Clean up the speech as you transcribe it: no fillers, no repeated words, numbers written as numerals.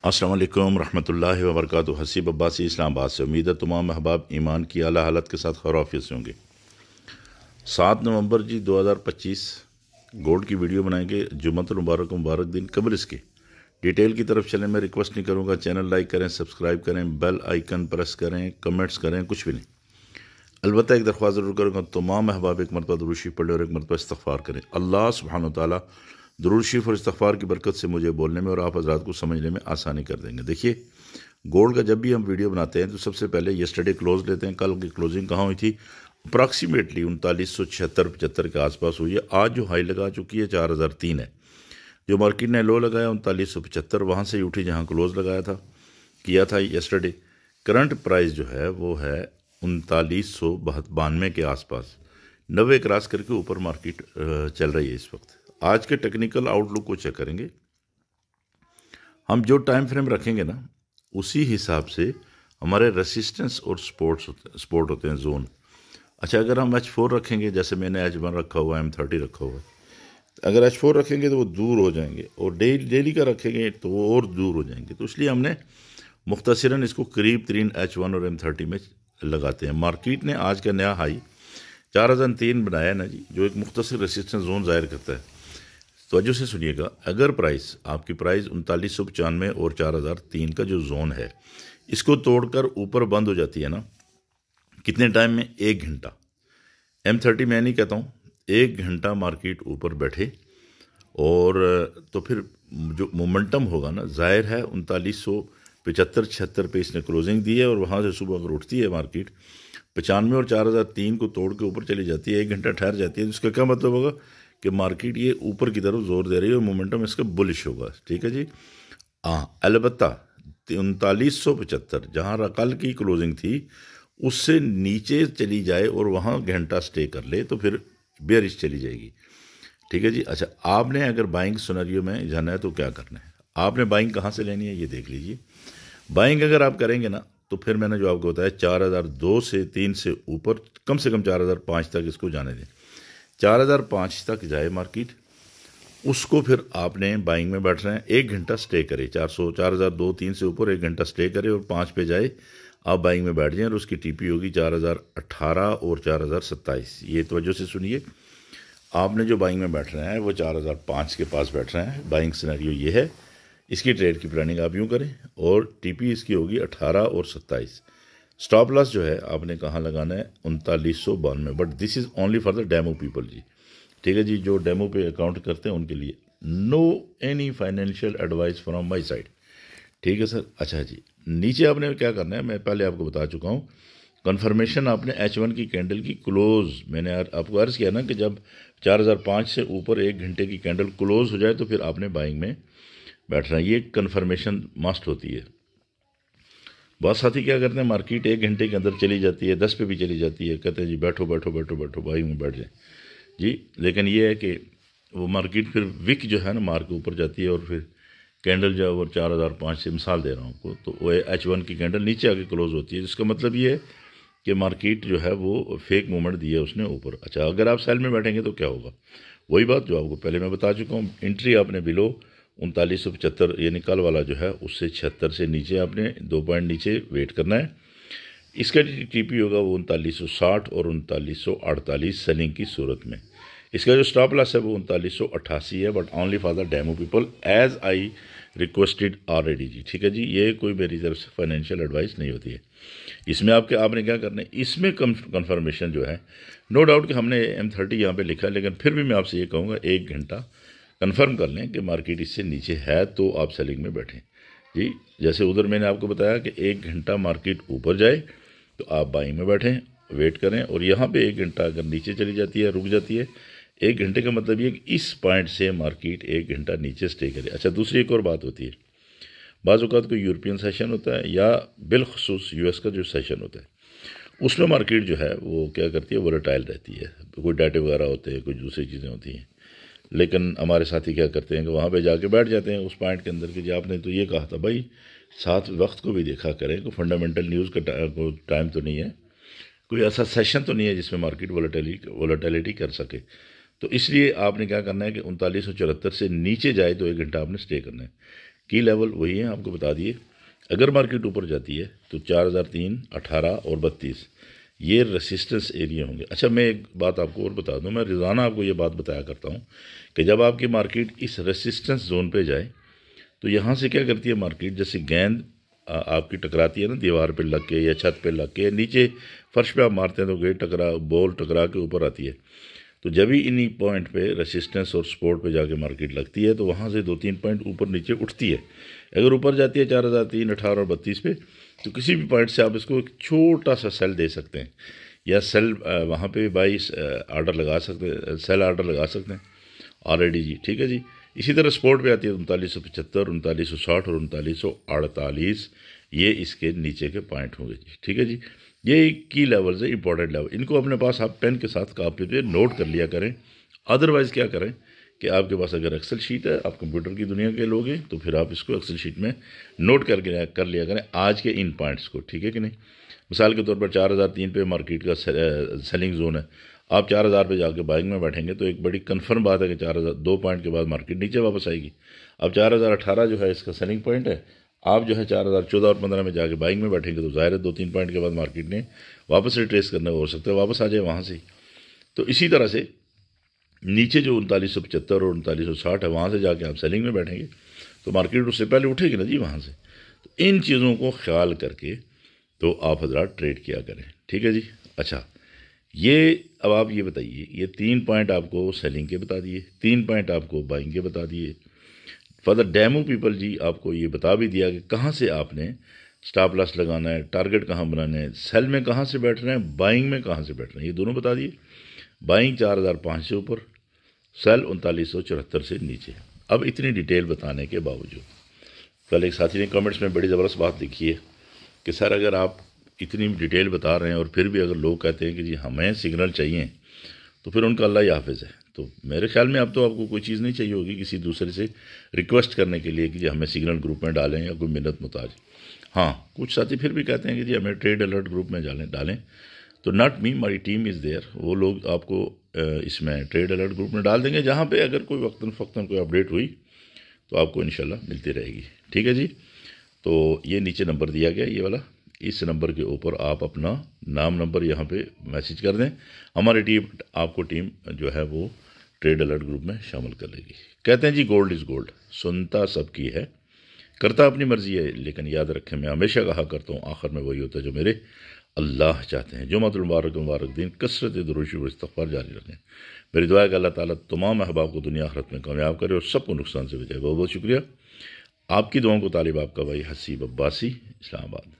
अस्सलाम वालेकुम रहमतुल्लाहि व बरकातुहू। हसीब अब्बासी इस्लाम आबाद से। उम्मीद है तमाम अहबाब ईमान की आला हालत के साथ खैर से होंगे। 7 नवंबर जी 2025 गोल्ड की वीडियो बनाएंगे। जुम्मतुल मुबारक दिन कबल इसके डिटेल की तरफ चलें। मैं रिक्वेस्ट नहीं करूँगा, चैनल लाइक करें, सब्सक्राइब करें, बेल आइकन प्रेस करें, कमेंट्स करें, कुछ भी नहीं। अलबत्ता एक दरख्वास्त ज़रूर करूँगा, तमाम अहबाब एक मरतबा दुरूद शरीफ पढ़ें और एक मरतबा इस्तग़फ़ार करें। अल्लाह सुब्हानहू व तआला दुरूद शरीफ और इस्तग़फ़ार की बरकत से मुझे बोलने में और आप हज़रात को समझने में आसानी कर देंगे। देखिए, गोल्ड का जब भी हम वीडियो बनाते हैं तो सबसे पहले यस्टरडे क्लोज लेते हैं। कल की क्लोजिंग कहाँ हुई थी? अप्रॉक्सीमेटली 3976-75 के आसपास हुई है। आज जो हाई लगा चुकी है 4003 है। जो मार्केट ने लो लगाया 3975, वहाँ से ही उठी जहाँ क्लोज लगाया था, किया था यस्टरडे। करंट प्राइस जो है वो है 3992 के आसपास, 90 क्रॉस करके ऊपर मार्केट चल रही है इस वक्त। आज के टेक्निकल आउटलुक को चेक करेंगे हम। जो टाइम फ्रेम रखेंगे ना, उसी हिसाब से हमारे रेसिस्टेंस और सपोर्ट होते हैं, जोन। अच्छा, अगर हम H4 रखेंगे, जैसे मैंने H1 रखा हुआ है, M30 रखा हुआ है, अगर H4 रखेंगे तो वो दूर हो जाएंगे, और डेली का रखेंगे तो वो और दूर हो जाएंगे। तो इसलिए हमने मुख्तसरन इसको करीब तरीन H1 और M30 में लगाते हैं। मार्केट ने आज का नया हाई 4003 बनाया ना जी, जो एक मुख्तसर रेसिस्टेंस जोन ज़ाहिर करता है। तो वजह से सुनिएगा, अगर आपकी प्राइस 3995 और 4003 का जो जोन है, इसको तोड़कर ऊपर बंद हो जाती है ना, कितने टाइम में? 1 घंटा। M30 मैं नहीं कहता हूँ, 1 घंटा मार्केट ऊपर बैठे और तो फिर जो मोमेंटम होगा ना, जाहिर है 3975-76 पे इसने क्लोजिंग दी है, और वहाँ से सुबह अगर उठती है मार्केट 95 और 4003 को तोड़ के ऊपर चली जाती है, 1 घंटा ठहर जाती है, तो इसका क्या मतलब होगा कि मार्केट ये ऊपर की तरफ जोर दे रही है और मोमेंटम इसका बुलिश होगा। ठीक है जी। हाँ, अलबत्ता 3975 जहाँ कल की क्लोजिंग थी उससे नीचे चली जाए और वहाँ घंटा स्टे कर ले तो फिर बेयरिश चली जाएगी। ठीक है जी। अच्छा, आपने अगर बाइंग सिनेरियो में जाना है तो क्या करना है? आपने बाइंग कहाँ से लेनी है ये देख लीजिए। बाइंग अगर आप करेंगे ना, तो फिर मैंने जो आपको बताया 4002 से 3 से ऊपर, कम से कम 4005 तक इसको जाने दें। 4005 तक जाए मार्केट, उसको फिर आपने बाइंग में बैठ रहे हैं, 1 घंटा स्टे करे, 4002-3 से ऊपर 1 घंटा स्टे करे और 5 पे जाए, आप बाइंग में बैठ जाएं, और उसकी टीपी होगी 4018 और 4027। ये तवज्जो से सुनिए, आपने जो बाइंग में बैठ रहे हैं वो 4005 के पास बैठ रहे हैं। बाइंग सिनेरियो ये है, इसकी ट्रेड की प्लानिंग आप यूँ करें, और टीपी इसकी होगी 18 और 27। स्टॉप लॉस जो है आपने कहाँ लगाना है? 3992। But this is only for the demo people जी। ठीक है जी, जो डेमो पे अकाउंट करते हैं उनके लिए। No any financial advice from my side. ठीक है सर। अच्छा जी, नीचे आपने क्या करना है, मैं पहले आपको बता चुका हूँ। कन्फर्मेशन आपने H1 की कैंडल की क्लोज, मैंने आपको अर्ज़ किया ना कि जब 4005 से ऊपर 1 घंटे की कैंडल क्लोज हो जाए तो फिर आपने बाइंग में बैठना है। ये कन्फर्मेशन मस्ट होती है। बहुत साथी क्या करते हैं, मार्केट 1 घंटे के अंदर चली जाती है, 10 पे भी चली जाती है, कहते हैं जी बैठो बैठो बैठो बैठो बाइंग में बैठ जाए जी। लेकिन ये है कि वो मार्केट फिर विक जो है ना मार के ऊपर जाती है, और फिर कैंडल जो है वो 4005 से, मिसाल दे रहा हूँ आपको, तो वो H1 की कैंडल नीचे आके क्लोज होती है, जिसका मतलब ये है कि मार्केट जो है वो फेक मूवमेंट दी है उसने ऊपर। अच्छा, अगर आप सेल में बैठेंगे तो क्या होगा? वही बात जो आपको पहले मैं बता चुका हूँ। एंट्री आपने बिलो 3975 यानी कल वाला जो है उससे 76 से नीचे आपने 2 पॉइंट नीचे वेट करना है। इसका टीपी होगा वो 3960 और 3948 सेलिंग की सूरत में। इसका जो स्टॉप लॉस है वो 3988 है, but only for the demo people as I requested already जी। ठीक है जी, ये कोई मेरी तरफ से फाइनेंशियल एडवाइस नहीं होती है। इसमें आपने क्या करना है, इसमें कन्फर्मेशन जो है, नो डाउट कि हमने M30 यहाँ पे लिखा है, लेकिन फिर भी मैं आपसे ये कहूँगा 1 घंटा कंफर्म कर लें कि मार्केट इससे नीचे है तो आप सेलिंग में बैठें जी। जैसे उधर मैंने आपको बताया कि 1 घंटा मार्केट ऊपर जाए तो आप बाइंग में बैठें, वेट करें, और यहाँ पे 1 घंटा अगर नीचे चली जाती है, रुक जाती है, 1 घंटे का मतलब ये कि इस पॉइंट से मार्केट 1 घंटा नीचे स्टे करे। अच्छा, दूसरी एक और बात होती है, बाज़ औक़ात कोई यूरोपियन सेशन होता है या बिलखसूस US का जो सेशन होता है, उसमें मार्केट जो है वो क्या करती है, वोलेटाइल रहती है, कोई डाटे वगैरह होते हैं, कुछ दूसरी चीज़ें होती हैं। लेकिन हमारे साथी क्या करते हैं कि वहाँ पे जाके बैठ जाते हैं उस पॉइंट के अंदर कि जी आपने तो ये कहा था भाई, साथ वक्त को भी देखा करें, कोई फंडामेंटल न्यूज़ का टाइम तो नहीं है, कोई ऐसा सेशन तो नहीं है जिसमें मार्केट वोलेटिलिटी कर सके। तो इसलिए आपने क्या करना है कि 3974 से नीचे जाए तो 1 घंटा आपने स्टे करना है। کی لیول وہی ہیں، آپ کو بتا دیے. اگر مارکیٹ اوپر جاتی ہے تو 4003، 18 اور 32 یہ ریسسٹنس ایریا ہوں گے. اچھا میں ایک بات آپ کو اور بتا دوں، میں روزانہ آپ کو یہ بات بتایا کرتا ہوں کہ جب آپ کی مارکیٹ اس ریسسٹنس زون پہ جائے تو یہاں سے کیا کرتی ہے مارکیٹ، جیسے گیند آپ کی ٹکراتی ہے نا دیوار پہ لگ کے یا چھت پہ لگ کے یا نیچے فرش پہ آپ مارتے ہیں تو گیٹ بال ٹکرا کے اوپر آتی ہے. تو جب ہی انہی پوائنٹ پہ ریسسٹنس اور سپورٹ پہ جا کے مارکیٹ لگتی ہے تو وہاں سے 2-3 پوائنٹ اوپر نیچے اٹھتی ہے. اگر اوپر جاتی ہے 4003، 18 اور 32 پہ تو کسی بھی پوائنٹ سے آپ اس کو ایک چھوٹا سا سیل دے سکتے ہیں، یا سیل وہاں پہ 22 آرڈر لگا سکتے ہیں، سیل آرڈر لگا سکتے ہیں آلریڈی جی. ٹھیک ہے جی. اسی طرح سپورٹ پہ آتی ہے 3975، 3960 اور 3948، یہ اس کے نیچے کے پوائنٹ ہوں گے جی. ٹھیک ہے جی. یہ کی لیولز ہے، امپورٹنٹ لیول. ان کو اپنے پاس آپ پین کے ساتھ کاپی پہ نوٹ کر لیا کریں. ادروائز کیا کریں کہ آپ کے پاس اگر ایکسل شیٹ ہے، آپ کمپیوٹر کی دنیا کے لوگ ہیں، تو پھر آپ اس کو ایکسل شیٹ میں نوٹ کر لیا کریں آج کے ان پوائنٹس کو. ٹھیک ہے کہ نہیں. مثال کے طور پر 4003 پہ مارکیٹ کا سیلنگ زون ہے، آپ 4000 پہ جا کے بائنگ میں بیٹھیں گے تو ایک بڑی کنفرم بات ہے کہ 4000 2 پوائنٹ کے بعد مارکیٹ نیچے واپس آئے گی. اب 4018 جو ہے اس کا سیلنگ پوائنٹ ہے، آپ جو ہے 4014 اور 15 میں جا کے بائنگ میں بیٹھیں گے تو ظاہر ہے 2-3 پوائنٹ کے بعد مارکیٹ نے واپس ریٹریس کرنا ہو سکتا ہے واپس آ جائے وہاں سے. تو اسی طرح سے نیچے جو 3975 اور 3960 ہے وہاں سے جا کے آپ سیلنگ میں بیٹھیں گے تو مارکیٹ اس سے پہلے اٹھے گی نا جی وہاں سے. تو ان چیزوں کو خیال کر کے تو آپ حضرات ٹریڈ کیا کریں. ٹھیک ہے جی. اچھا یہ اب آپ یہ بتائیے، یہ 3 پوائنٹ آپ کو سیلنگ کے بتا دیے، 3 پوائنٹ آپ کو بائنگ کے بتا دیے. فار دا ڈیمو پیپل جی آپ کو یہ بتا بھی دیا کہ کہاں سے آپ نے سٹاپ لاس لگانا ہے، ٹارگٹ کہاں بنانا ہے، سیل میں کہاں سے بیٹھنا ہے، بائنگ میں کہاں سے بیٹھنا ہے، یہ دونوں بتا دیے. بائنگ 4005 سے اوپر، سیل 3974 سے نیچے. اب اتنی ڈیٹیل بتانے کے باوجود کل ایک ساتھی نے کمنٹس میں بڑی زبردست بات لکھی ہے کہ سر اگر آپ اتنی ڈیٹیل بتا رہے ہیں اور پھر بھی اگر لوگ کہتے ہیں کہ جی ہمیں سگنل چاہیے تو پھر ان کا اللہ حافظ ہے. تو میرے خیال میں اب تو آپ کو کوئی چیز نہیں چاہیے ہوگی کسی دوسرے سے ریکویسٹ کرنے کے لیے کہ جی ہمیں سگنل گروپ میں ڈالیں یا کوئی منت محتاج. ہاں کچھ ساتھی پھر بھی کہتے ہیں کہ جی ہمیں ٹریڈ الرٹ گروپ میں ڈالیں. تو ناٹ می، ہماری ٹیم از دیئر، وہ لوگ آپ کو اس میں ٹریڈ الرٹ گروپ میں ڈال دیں گے جہاں پہ اگر کوئی وقتاً فوقتاً کوئی اپڈیٹ ہوئی تو آپ کو انشاءاللہ ملتی رہے گی. ٹھیک ہے جی. تو یہ نیچے نمبر دیا گیا یہ والا، اس نمبر کے اوپر آپ اپنا نام نمبر یہاں پہ میسیج کر دیں، ہماری ٹیم آپ کو ٹیم جو ہے وہ ٹریڈ الرٹ گروپ میں شامل کر لے گی. کہتے ہیں جی گولڈ از گولڈ، سنتا سب کی ہے، کرتا اپنی مرضی ہے، لیکن یاد رکھیں میں ہمیشہ کہا کرتا ہوں آخر میں وہی ہوتا ہے جو میرے اللہ چاہتے ہیں. جمعۃ المبارک دین، کثرت درود و استغفار جاری رکھیں. میری دعا ہے کہ اللہ تعالیٰ تمام احباب کو دنیا آخرت میں کامیاب کرے اور سب کو نقصان سے بچائے. بہت بہت شکریہ. آپ کی دعاؤں کو طالب آپ کا بھائی حسیب عباسی، اسلام آباد.